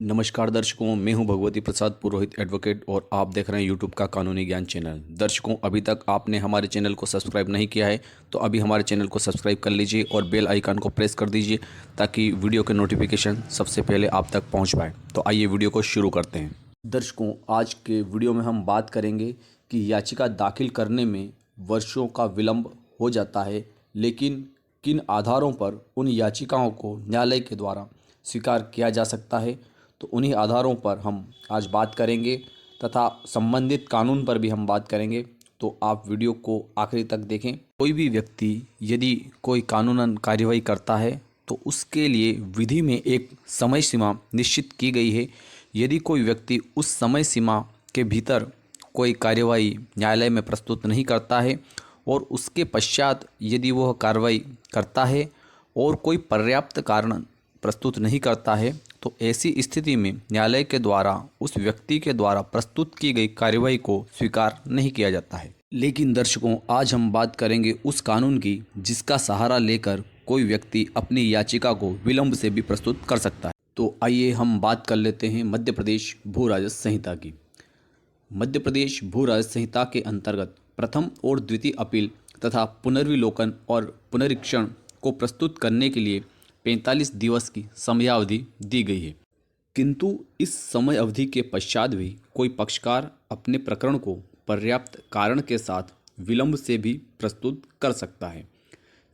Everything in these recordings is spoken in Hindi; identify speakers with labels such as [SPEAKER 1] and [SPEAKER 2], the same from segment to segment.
[SPEAKER 1] नमस्कार दर्शकों, मैं हूं भगवती प्रसाद पुरोहित एडवोकेट और आप देख रहे हैं यूट्यूब का कानूनी ज्ञान चैनल। दर्शकों, अभी तक आपने हमारे चैनल को सब्सक्राइब नहीं किया है तो अभी हमारे चैनल को सब्सक्राइब कर लीजिए और बेल आइकन को प्रेस कर दीजिए ताकि वीडियो के नोटिफिकेशन सबसे पहले आप तक पहुँच पाए। तो आइए वीडियो को शुरू करते हैं। दर्शकों, आज के वीडियो में हम बात करेंगे कि याचिका दाखिल करने में वर्षों का विलम्ब हो जाता है, लेकिन किन आधारों पर उन याचिकाओं को न्यायालय के द्वारा स्वीकार किया जा सकता है। तो उन्हीं आधारों पर हम आज बात करेंगे तथा संबंधित कानून पर भी हम बात करेंगे। तो आप वीडियो को आखिरी तक देखें। कोई भी व्यक्ति यदि कोई कानूनन कार्यवाही करता है तो उसके लिए विधि में एक समय सीमा निश्चित की गई है। यदि कोई व्यक्ति उस समय सीमा के भीतर कोई कार्यवाही न्यायालय में प्रस्तुत नहीं करता है और उसके पश्चात यदि वह कार्रवाई करता है और कोई पर्याप्त कारण प्रस्तुत नहीं करता है तो ऐसी स्थिति में न्यायालय के द्वारा उस व्यक्ति के द्वारा प्रस्तुत की गई कार्यवाही को स्वीकार नहीं किया जाता है। लेकिन दर्शकों, आज हम बात करेंगे उस कानून की जिसका सहारा लेकर कोई व्यक्ति अपनी याचिका को विलंब से भी प्रस्तुत कर सकता है। तो आइए हम बात कर लेते हैं मध्य प्रदेश भू राजस्व संहिता की। मध्य प्रदेश भू राजस्व संहिता के अंतर्गत प्रथम और द्वितीय अपील तथा पुनर्विलोकन और पुनरीक्षण को प्रस्तुत करने के लिए 45 दिवस की समयावधि दी गई है, किंतु इस समय अवधि के पश्चात भी कोई पक्षकार अपने प्रकरण को पर्याप्त कारण के साथ विलंब से भी प्रस्तुत कर सकता है,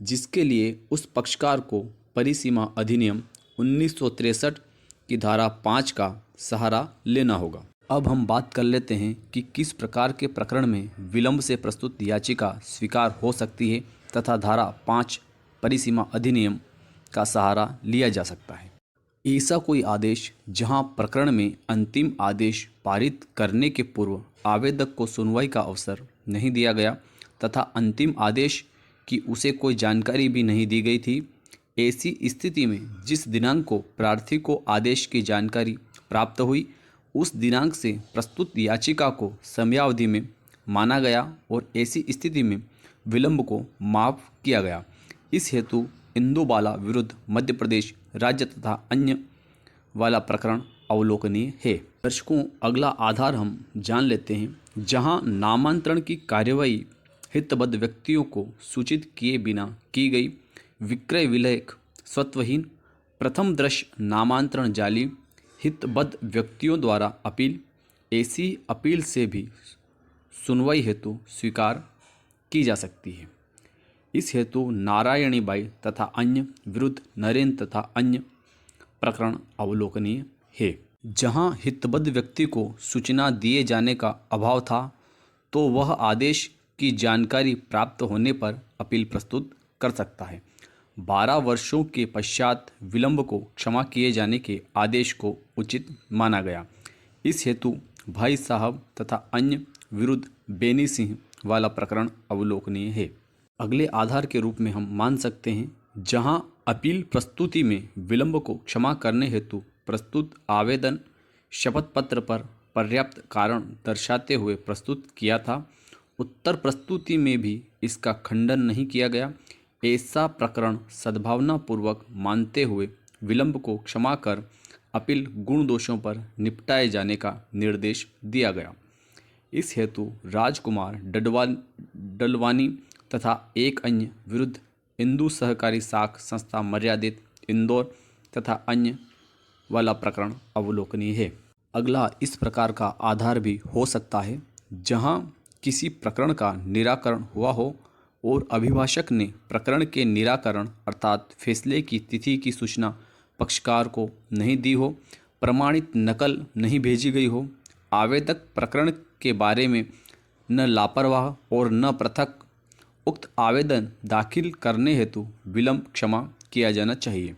[SPEAKER 1] जिसके लिए उस पक्षकार को परिसीमा अधिनियम 1963 की धारा 5 का सहारा लेना होगा। अब हम बात कर लेते हैं कि किस प्रकार के प्रकरण में विलंब से प्रस्तुत याचिका स्वीकार हो सकती है तथा धारा 5 परिसीमा अधिनियम का सहारा लिया जा सकता है। ऐसा कोई आदेश जहां प्रकरण में अंतिम आदेश पारित करने के पूर्व आवेदक को सुनवाई का अवसर नहीं दिया गया तथा अंतिम आदेश की उसे कोई जानकारी भी नहीं दी गई थी। ऐसी स्थिति में जिस दिनांक को प्रार्थी को आदेश की जानकारी प्राप्त हुई उस दिनांक से प्रस्तुत याचिका को समयावधि में माना गया और ऐसी स्थिति में विलंब को माफ़ किया गया। इस हेतु इंदुबाला विरुद्ध मध्य प्रदेश राज्य तथा अन्य वाला प्रकरण अवलोकनीय है। दर्शकों, अगला आधार हम जान लेते हैं जहां नामांतरण की कार्यवाही हितबद्ध व्यक्तियों को सूचित किए बिना की गई, विक्रय विलेख स्वत्वहीन, प्रथम दृश्य नामांतरण जाली, हितबद्ध व्यक्तियों द्वारा अपील, ऐसी अपील से भी सुनवाई हेतु स्वीकार की जा सकती है। इस हेतु नारायणीबाई तथा अन्य विरुद्ध नरेंद्र तथा अन्य प्रकरण अवलोकनीय है। जहां हितबद्ध व्यक्ति को सूचना दिए जाने का अभाव था तो वह आदेश की जानकारी प्राप्त होने पर अपील प्रस्तुत कर सकता है। 12 वर्षों के पश्चात विलंब को क्षमा किए जाने के आदेश को उचित माना गया। इस हेतु भाई साहब तथा अन्य विरुद्ध बेनी सिंह वाला प्रकरण अवलोकनीय है। अगले आधार के रूप में हम मान सकते हैं जहां अपील प्रस्तुति में विलंब को क्षमा करने हेतु प्रस्तुत आवेदन शपथ पत्र पर पर्याप्त कारण दर्शाते हुए प्रस्तुत किया था, उत्तर प्रस्तुति में भी इसका खंडन नहीं किया गया। ऐसा प्रकरण सद्भावनापूर्वक मानते हुए विलंब को क्षमा कर अपील गुण दोषों पर निपटाए जाने का निर्देश दिया गया। इस हेतु राजकुमार डडवानी तथा एक अन्य विरुद्ध हिंदू सहकारी साख संस्था मर्यादित इंदौर तथा अन्य वाला प्रकरण अवलोकनीय है। अगला इस प्रकार का आधार भी हो सकता है जहां किसी प्रकरण का निराकरण हुआ हो और अभिभाषक ने प्रकरण के निराकरण अर्थात फैसले की तिथि की सूचना पक्षकार को नहीं दी हो, प्रमाणित नकल नहीं भेजी गई हो, आवेदक प्रकरण के बारे में न लापरवाह और न पृथक उक्त आवेदन दाखिल करने हेतु विलंब क्षमा किया जाना चाहिए।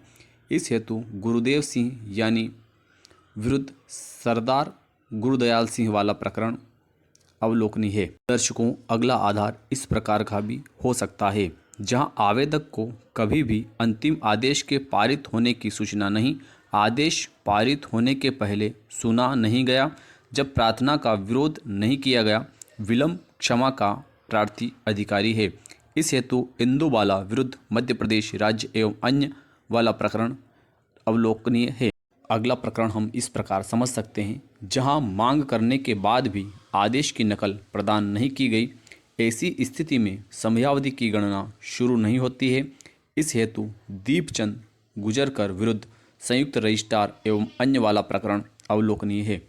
[SPEAKER 1] इस हेतु गुरुदेव सिंह यानी विरुद्ध सरदार गुरुदयाल सिंह वाला प्रकरण अवलोकनीय है। दर्शकों, अगला आधार इस प्रकार का भी हो सकता है जहां आवेदक को कभी भी अंतिम आदेश के पारित होने की सूचना नहीं, आदेश पारित होने के पहले सुना नहीं गया, जब प्रार्थना का विरोध नहीं किया गया, विलंब क्षमा का प्रार्थी अधिकारी है। इस हेतु इंदुबाला विरुद्ध मध्य प्रदेश राज्य एवं अन्य वाला प्रकरण अवलोकनीय है। अगला प्रकरण हम इस प्रकार समझ सकते हैं, जहां मांग करने के बाद भी आदेश की नकल प्रदान नहीं की गई, ऐसी स्थिति में समयावधि की गणना शुरू नहीं होती है। इस हेतु दीपचंद गुजरकर विरुद्ध संयुक्त रजिस्ट्रार एवं अन्य वाला प्रकरण अवलोकनीय है।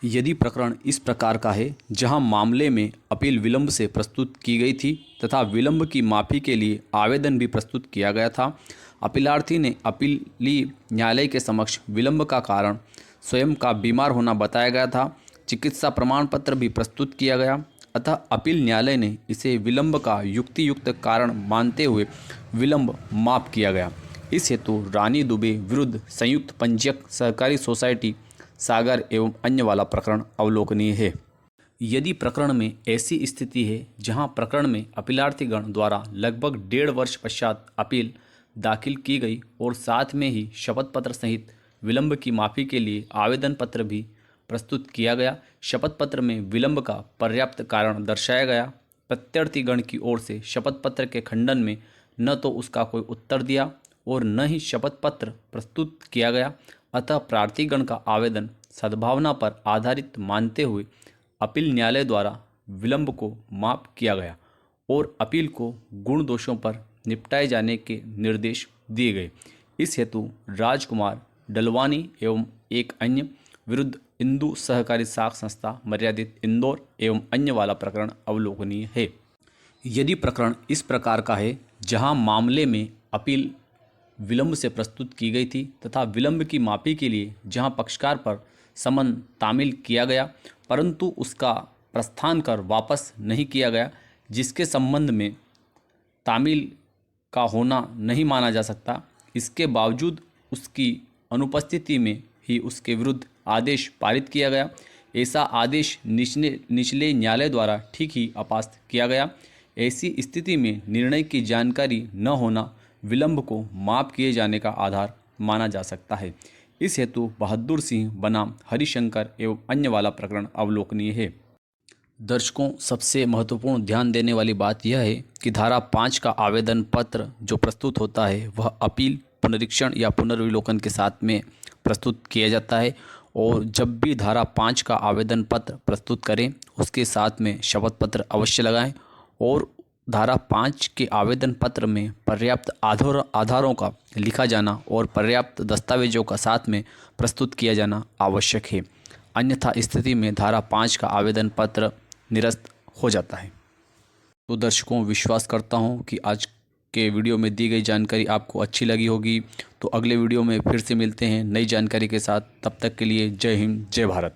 [SPEAKER 1] यदि प्रकरण इस प्रकार का है, जहां मामले में अपील विलंब से प्रस्तुत की गई थी तथा विलंब की माफ़ी के लिए आवेदन भी प्रस्तुत किया गया था, अपीलार्थी ने अपीली न्यायालय के समक्ष विलंब का कारण स्वयं का बीमार होना बताया गया था, चिकित्सा प्रमाण पत्र भी प्रस्तुत किया गया, अतः अपील न्यायालय ने इसे विलंब का युक्तियुक्त कारण मानते हुए विलंब माफ़ किया गया। इस हेतु रानी दुबे विरुद्ध संयुक्त पंजीयक सहकारी सोसाइटी सागर एवं अन्य वाला प्रकरण अवलोकनीय है। यदि प्रकरण में ऐसी स्थिति है जहां प्रकरण में अपीलार्थीगण द्वारा लगभग 1.5 वर्ष पश्चात अपील दाखिल की गई और साथ में ही शपथ पत्र सहित विलंब की माफ़ी के लिए आवेदन पत्र भी प्रस्तुत किया गया, शपथ पत्र में विलंब का पर्याप्त कारण दर्शाया गया, प्रत्यर्थीगण की ओर से शपथ पत्र के खंडन में न तो उसका कोई उत्तर दिया और न ही शपथ पत्र प्रस्तुत किया गया, अतः प्रार्थीगण का आवेदन सद्भावना पर आधारित मानते हुए अपील न्यायालय द्वारा विलंब को माफ़ किया गया और अपील को गुण दोषों पर निपटाए जाने के निर्देश दिए गए। इस हेतु राजकुमार डलवानी एवं एक अन्य विरुद्ध इंदु सहकारी साख संस्था मर्यादित इंदौर एवं अन्य वाला प्रकरण अवलोकनीय है। यदि प्रकरण इस प्रकार का है, जहां मामले में अपील विलंब से प्रस्तुत की गई थी तथा विलंब की माफ़ी के लिए जहां पक्षकार पर समन तामील किया गया परंतु उसका प्रस्थान कर वापस नहीं किया गया, जिसके संबंध में तामील का होना नहीं माना जा सकता, इसके बावजूद उसकी अनुपस्थिति में ही उसके विरुद्ध आदेश पारित किया गया, ऐसा आदेश निचले न्यायालय द्वारा ठीक ही अपास्त किया गया। ऐसी स्थिति में निर्णय की जानकारी न होना विलंब को माफ़ किए जाने का आधार माना जा सकता है। इस हेतु बहादुर सिंह बनाम हरिशंकर एवं अन्य वाला प्रकरण अवलोकनीय है। दर्शकों, सबसे महत्वपूर्ण ध्यान देने वाली बात यह है कि धारा 5 का आवेदन पत्र जो प्रस्तुत होता है वह अपील, पुनरीक्षण या पुनर्विलोकन के साथ में प्रस्तुत किया जाता है और जब भी धारा 5 का आवेदन पत्र प्रस्तुत करें उसके साथ में शपथ पत्र अवश्य लगाएं और धारा 5 के आवेदन पत्र में पर्याप्त आधारों का लिखा जाना और पर्याप्त दस्तावेजों का साथ में प्रस्तुत किया जाना आवश्यक है, अन्यथा स्थिति में धारा 5 का आवेदन पत्र निरस्त हो जाता है। तो दर्शकों, विश्वास करता हूं कि आज के वीडियो में दी गई जानकारी आपको अच्छी लगी होगी। तो अगले वीडियो में फिर से मिलते हैं नई जानकारी के साथ। तब तक के लिए जय हिंद, जय भारत।